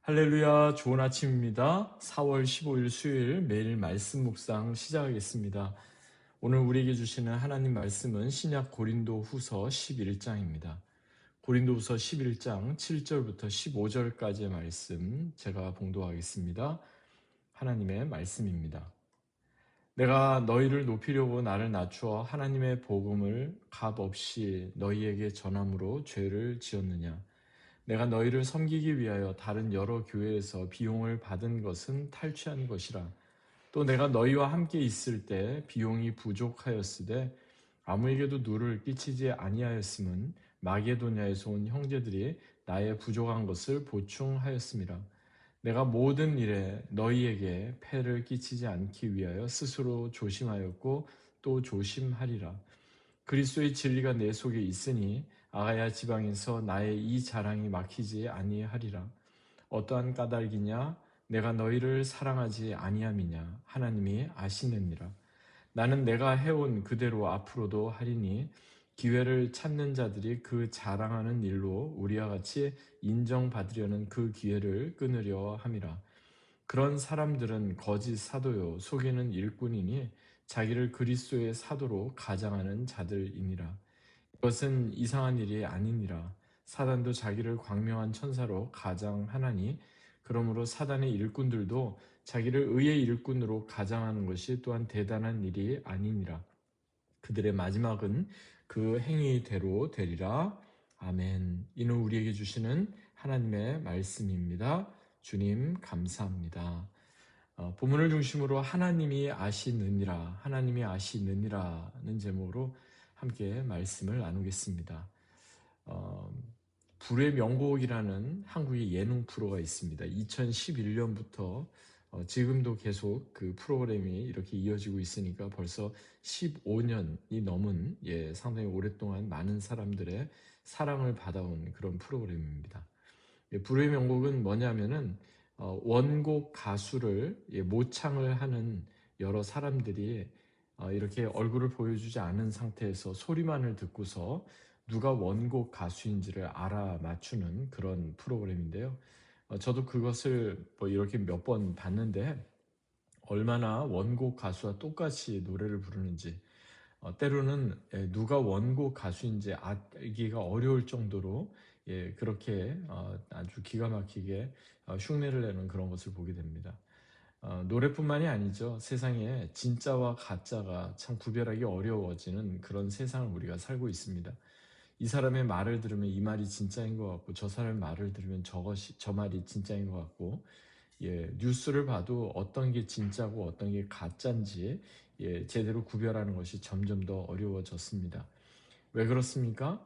할렐루야, 좋은 아침입니다. 4월 15일 수요일 매일 말씀 묵상 시작하겠습니다. 오늘 우리에게 주시는 하나님 말씀은 신약 고린도 후서 11장입니다. 고린도 후서 11장 7절부터 15절까지의 말씀 제가 봉독하겠습니다. 하나님의 말씀입니다. 내가 너희를 높이려고 나를 낮추어 하나님의 복음을 값없이 너희에게 전함으로 죄를 지었느냐? 내가 너희를 섬기기 위하여 다른 여러 교회에서 비용을 받은 것은 탈취한 것이라. 또 내가 너희와 함께 있을 때 비용이 부족하였으되 아무에게도 누를 끼치지 아니하였음은 마게도냐에서 온 형제들이 나의 부족한 것을 보충하였음이라. 내가 모든 일에 너희에게 폐를 끼치지 않기 위하여 스스로 조심하였고 또 조심하리라. 그리스도의 진리가 내 속에 있으니 아가야 지방에서 나의 이 자랑이 막히지 아니하리라. 어떠한 까닭이냐? 내가 너희를 사랑하지 아니함이냐? 하나님이 아시느니라. 나는 내가 해온 그대로 앞으로도 하리니 기회를 찾는 자들이 그 자랑하는 일로 우리와 같이 인정받으려는 그 기회를 끊으려 함이라. 그런 사람들은 거짓 사도요 속이는 일꾼이니 자기를 그리스도의 사도로 가장하는 자들이니라. 이것은 이상한 일이 아니니라. 사단도 자기를 광명한 천사로 가장하나니 그러므로 사단의 일꾼들도 자기를 의의 일꾼으로 가장하는 것이 또한 대단한 일이 아니니라. 그들의 마지막은 그 행위대로 되리라. 아멘. 이는 우리에게 주시는 하나님의 말씀입니다. 주님 감사합니다. 본문을 중심으로 하나님이 아시느니라, 하나님이 아시느니라는 제목으로 함께 말씀을 나누겠습니다. 불의 명곡이라는 한국의 예능 프로가 있습니다. 2011년부터 지금도 계속 그 프로그램이 이렇게 이어지고 있으니까 벌써 15년이 넘은 상당히 오랫동안 많은 사람들의 사랑을 받아온 그런 프로그램입니다. 불의 명곡은 뭐냐면은 원곡 가수를 모창을 하는 여러 사람들이 이렇게 얼굴을 보여주지 않은 상태에서 소리만을 듣고서 누가 원곡 가수인지를 알아맞추는 그런 프로그램인데요. 저도 그것을 뭐 이렇게 몇 번 봤는데 얼마나 원곡 가수와 똑같이 노래를 부르는지 때로는 누가 원곡 가수인지 알기가 어려울 정도로 그렇게 아주 기가 막히게 흉내를 내는 그런 것을 보게 됩니다. 노래뿐만이 아니죠. 세상에 진짜와 가짜가 참 구별하기 어려워지는 그런 세상을 우리가 살고 있습니다. 이 사람의 말을 들으면 이 말이 진짜인 것 같고 저 사람의 말을 들으면 저 말이 진짜인 것 같고 뉴스를 봐도 어떤 게 진짜고 어떤 게 가짜인지 제대로 구별하는 것이 점점 더 어려워졌습니다. 왜 그렇습니까?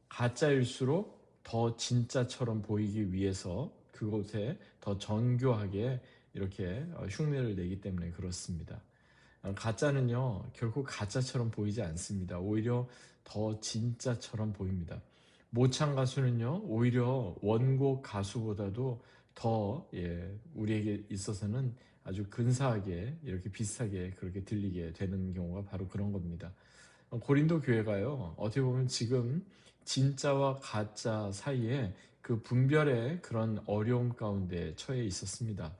가짜일수록 더 진짜처럼 보이기 위해서 그곳에 더 정교하게 이렇게 흉내를 내기 때문에 그렇습니다. 가짜는요, 결코 가짜처럼 보이지 않습니다. 오히려 더 진짜처럼 보입니다. 모창 가수는요, 오히려 원곡 가수보다도 더 우리에게 있어서는 아주 근사하게 이렇게 비슷하게 그렇게 들리게 되는 경우가 바로 그런 겁니다. 고린도 교회가요, 어떻게 보면 지금 진짜와 가짜 사이에 그 분별의 그런 어려움 가운데 처해 있었습니다.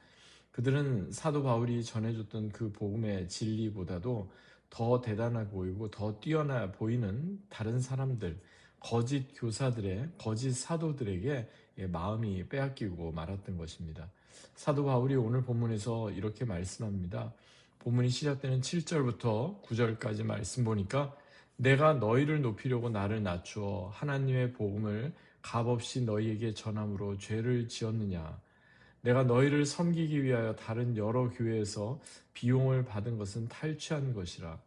그들은 사도 바울이 전해줬던 그 복음의 진리보다도 더 대단해 보이고 더 뛰어나 보이는 다른 사람들, 거짓 교사들의, 거짓 사도들에게 마음이 빼앗기고 말았던 것입니다. 사도 바울이 오늘 본문에서 이렇게 말씀합니다. 본문이 시작되는 7절부터 9절까지 말씀 보니까 내가 너희를 높이려고 나를 낮추어 하나님의 복음을 값없이 너희에게 전함으로 죄를 지었느냐. 내가 너희를 섬기기 위하여 다른 여러 교회에서 비용을 받은 것은 탈취한 것이라.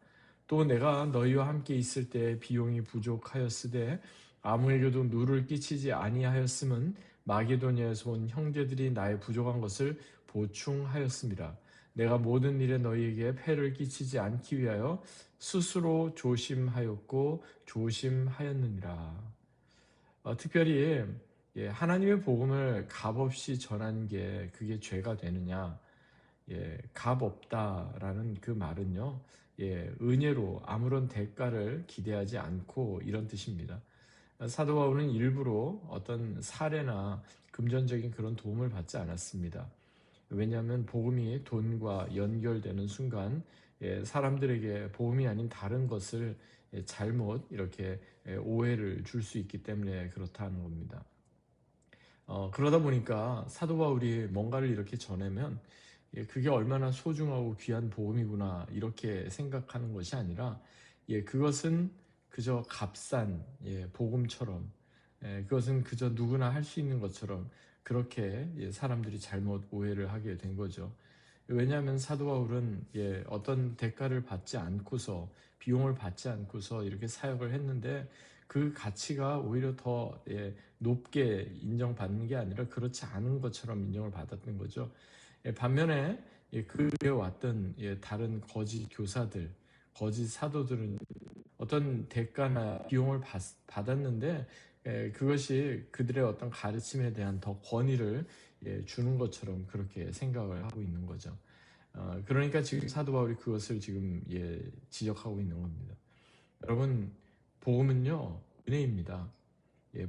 또 내가 너희와 함께 있을 때 비용이 부족하였으되 아무에게도 누를 끼치지 아니하였음은 마게도냐에서 온 형제들이 나의 부족한 것을 보충하였습니다. 내가 모든 일에 너희에게 폐를 끼치지 않기 위하여 스스로 조심하였고 조심하였느니라. 특별히 하나님의 복음을 값없이 전한 게 그게 죄가 되느냐? 값 없다라는 그 말은요, 은혜로 아무런 대가를 기대하지 않고 이런 뜻입니다. 사도 바울은 일부러 어떤 사례나 그 금전적인 그런 도움을 받지 않았습니다. 왜냐하면 복음이 돈과 연결되는 순간 사람들에게 복음이 아닌 다른 것을 잘못 이렇게 오해를 줄 수 있기 때문에 그렇다는 겁니다. 그러다 보니까 사도 바울이 뭔가를 이렇게 전하면 그게 얼마나 소중하고 귀한 복음이구나 이렇게 생각하는 것이 아니라 그것은 그저 값싼 복음처럼 그것은 그저 누구나 할 수 있는 것처럼 그렇게 사람들이 잘못 오해를 하게 된 거죠. 왜냐하면 사도 바울은 어떤 대가를 받지 않고서 비용을 받지 않고서 이렇게 사역을 했는데 그 가치가 오히려 더 높게 인정받는 게 아니라 그렇지 않은 것처럼 인정을 받았던 거죠. 반면에 그에 왔던 다른 거짓 교사들, 거짓 사도들은 어떤 대가나 비용을 받았는데 그것이 그들의 어떤 가르침에 대한 더 권위를 주는 것처럼 그렇게 생각을 하고 있는 거죠. 그러니까 지금 사도 바울이 그것을 지금 지적하고 있는 겁니다. 여러분, 복음은요 은혜입니다.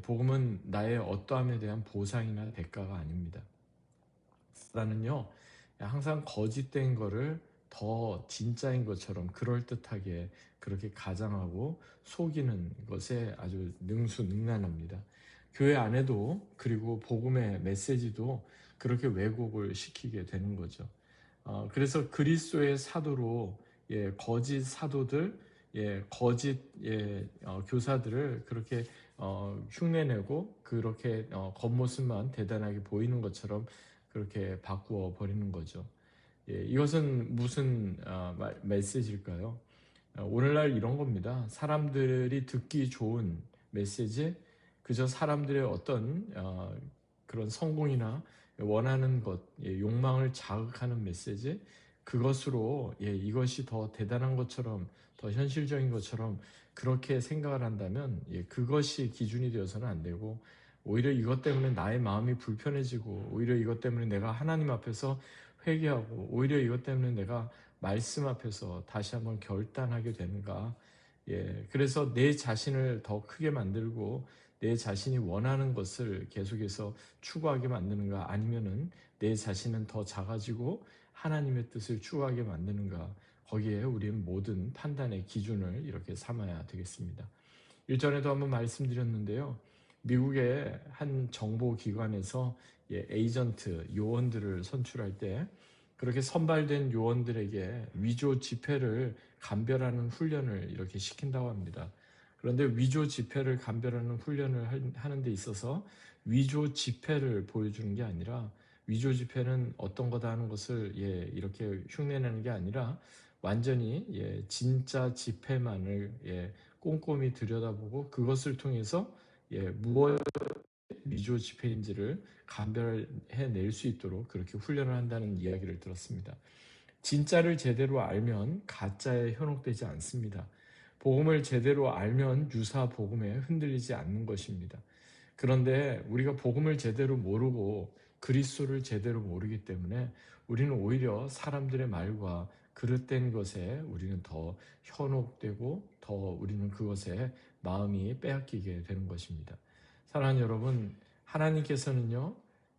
복음은 나의 어떠함에 대한 보상이나 대가가 아닙니다. 사단은요 항상 거짓된 거를 더 진짜인 것처럼 그럴듯하게 그렇게 가장하고 속이는 것에 아주 능수능란합니다. 교회 안에도 그리고 복음의 메시지도 그렇게 왜곡을 시키게 되는 거죠. 그래서 그리스도의 사도로 거짓 사도들, 거짓 교사들을 그렇게 흉내내고 그렇게 겉모습만 대단하게 보이는 것처럼 그렇게 바꾸어 버리는 거죠. 이것은 무슨 메시지일까요? 오늘날 이런 겁니다. 사람들이 듣기 좋은 메시지, 그저 사람들의 어떤 그런 성공이나 원하는 것, 욕망을 자극하는 메시지, 그것으로 이것이 더 대단한 것처럼, 더 현실적인 것처럼 그렇게 생각을 한다면 그것이 기준이 되어서는 안 되고 오히려 이것 때문에 나의 마음이 불편해지고 오히려 이것 때문에 내가 하나님 앞에서 회개하고 오히려 이것 때문에 내가 말씀 앞에서 다시 한번 결단하게 되는가. 그래서 내 자신을 더 크게 만들고 내 자신이 원하는 것을 계속해서 추구하게 만드는가 아니면은 내 자신은 더 작아지고 하나님의 뜻을 추구하게 만드는가. 거기에 우리는 모든 판단의 기준을 이렇게 삼아야 되겠습니다. 일전에도 한번 말씀드렸는데요. 미국의 한 정보기관에서 에이전트, 요원들을 선출할 때 그렇게 선발된 요원들에게 위조 지폐를 감별하는 훈련을 이렇게 시킨다고 합니다. 그런데 위조 지폐를 감별하는 훈련을 하는 데 있어서 위조 지폐를 보여주는 게 아니라 위조 지폐는 어떤 거다 하는 것을 이렇게 흉내내는 게 아니라 완전히 진짜 지폐만을 꼼꼼히 들여다보고 그것을 통해서 무엇 위조 지폐인지를 감별해낼 수 있도록 그렇게 훈련을 한다는 이야기를 들었습니다. 진짜를 제대로 알면 가짜에 현혹되지 않습니다. 복음을 제대로 알면 유사 복음에 흔들리지 않는 것입니다. 그런데 우리가 복음을 제대로 모르고 그리스도를 제대로 모르기 때문에 우리는 오히려 사람들의 말과 그릇된 것에 우리는 더 현혹되고 더 우리는 그것에 마음이 빼앗기게 되는 것입니다. 사랑하는 여러분, 하나님께서는요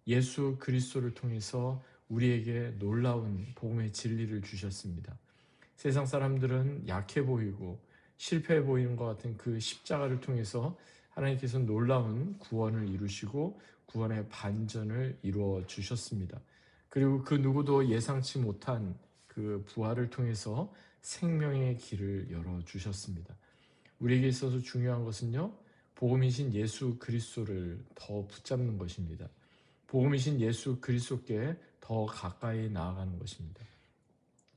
예수 그리스도를 통해서 우리에게 놀라운 복음의 진리를 주셨습니다. 세상 사람들은 약해 보이고 실패해 보이는 것 같은 그 십자가를 통해서 하나님께서 놀라운 구원을 이루시고 구원의 반전을 이루어 주셨습니다. 그리고 그 누구도 예상치 못한 그 부활을 통해서 생명의 길을 열어 주셨습니다. 우리에게 있어서 중요한 것은요, 복음이신 예수 그리스도를 더 붙잡는 것입니다. 복음이신 예수 그리스도께 더 가까이 나아가는 것입니다.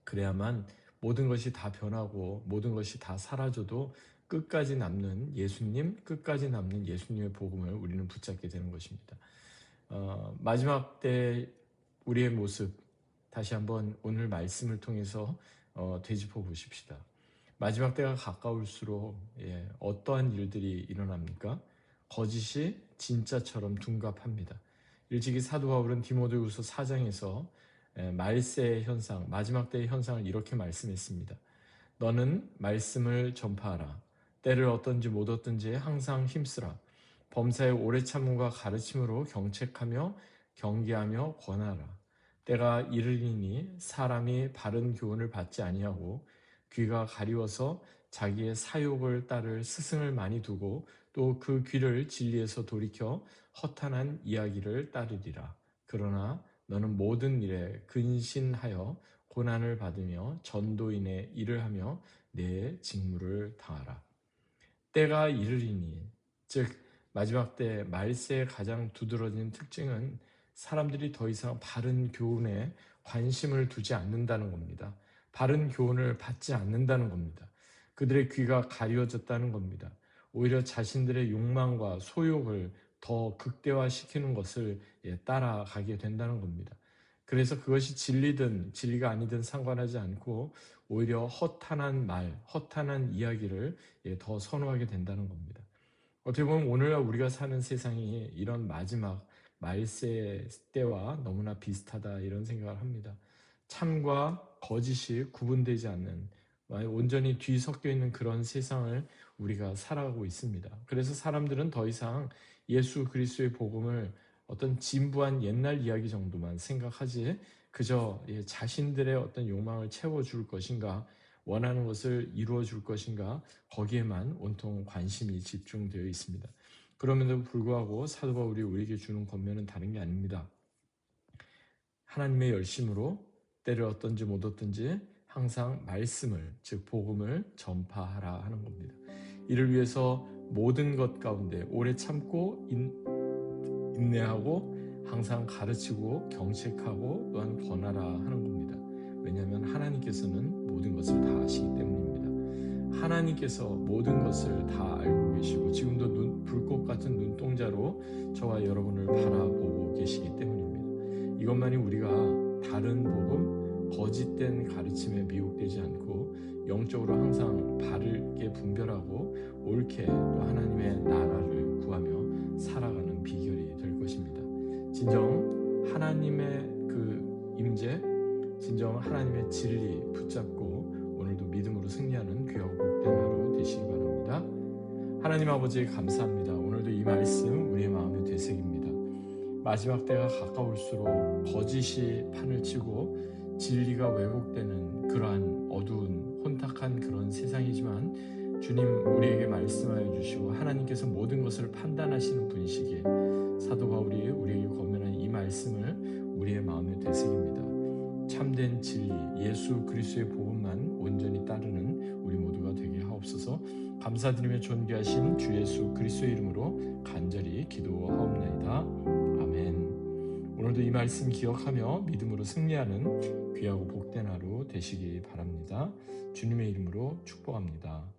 그래야만 모든 것이 다 변하고 모든 것이 다 사라져도 끝까지 남는 예수님, 끝까지 남는 예수님의 복음을 우리는 붙잡게 되는 것입니다. 마지막 때 우리의 모습 다시 한번 오늘 말씀을 통해서 되짚어 보십시다. 마지막 때가 가까울수록 어떠한 일들이 일어납니까? 거짓이 진짜처럼 둔갑합니다. 일찍이 사도 바울은 디모데후서 4장에서 말세의 현상, 마지막 때의 현상을 이렇게 말씀했습니다. 너는 말씀을 전파하라. 때를 얻든지 못 얻든지 항상 힘쓰라. 범사의 오래 참음과 가르침으로 경책하며 경계하며 권하라. 때가 이르리니 사람이 바른 교훈을 받지 아니하고 귀가 가리워서 자기의 사욕을 따를 스승을 많이 두고 또 그 귀를 진리에서 돌이켜 허탄한 이야기를 따르리라. 그러나 너는 모든 일에 근신하여 고난을 받으며 전도인의 일을 하며 내 직무를 다하라. 때가 이르리니, 즉 마지막 때 말세의 가장 두드러진 특징은 사람들이 더 이상 바른 교훈에 관심을 두지 않는다는 겁니다. 바른 교훈을 받지 않는다는 겁니다. 그들의 귀가 가리워졌다는 겁니다. 오히려 자신들의 욕망과 소욕을 더 극대화시키는 것을 따라가게 된다는 겁니다. 그래서 그것이 진리든 진리가 아니든 상관하지 않고 오히려 허탄한 말, 허탄한 이야기를 더 선호하게 된다는 겁니다. 어떻게 보면 오늘날 우리가 사는 세상이 이런 마지막 말세 때와 너무나 비슷하다 이런 생각을 합니다. 참과 거짓이 구분되지 않는 온전히 뒤섞여 있는 그런 세상을 우리가 살아가고 있습니다. 그래서 사람들은 더 이상 예수 그리스도의 복음을 어떤 진부한 옛날 이야기 정도만 생각하지 그저 자신들의 어떤 욕망을 채워줄 것인가 원하는 것을 이루어줄 것인가 거기에만 온통 관심이 집중되어 있습니다. 그럼에도 불구하고 사도 바울이 우리에게 주는 권면은 다른 게 아닙니다. 하나님의 열심으로 때를 얻든지 못 얻든지 항상 말씀을 즉 복음을 전파하라 하는 겁니다. 이를 위해서 모든 것 가운데 오래 참고 인내하고 항상 가르치고 경책하고 또한 권하라 하는 겁니다. 왜냐하면 하나님께서는 모든 것을 다 아시기 때문입니다. 하나님께서 모든 것을 다 알고 계시고 지금도 불꽃 같은 눈동자로 저와 여러분을 바라보고 계시기 때문입니다. 이것만이 우리가 다른 복음, 거짓된 가르침에 미혹되지 않고 영적으로 항상 바르게 분별하고 옳게 또 하나님의 나라를 구하며 살아가는 비결이 될 것입니다. 진정 하나님의 그 임재, 진정 하나님의 진리 붙잡고 오늘도 믿음으로 승리하는 귀하고 복된 하루 되시기 바랍니다. 하나님 아버지 감사합니다. 오늘도 이 말씀 우리의 마음에 되새깁니다. 마지막 때가 가까울수록 거짓이 판을 치고 진리가 왜곡되는 그러한 어두운 혼탁한 그런 세상이지만 주님 우리에게 말씀하여 주시고 하나님께서 모든 것을 판단하시는 분이시기에 사도 바울이 우리에게 권면한 이 말씀을 우리의 마음에 되새깁니다. 참된 진리 예수 그리스도의 복음만 온전히 따르는 우리 모두가 되게 하옵소서. 감사드리며 존귀하신 주 예수 그리스도의 이름으로 간절히 기도하옵나이다. 아멘. 오늘도 이 말씀 기억하며 믿음으로 승리하는 귀하고 복된 하루 되시기 바랍니다. 주님의 이름으로 축복합니다.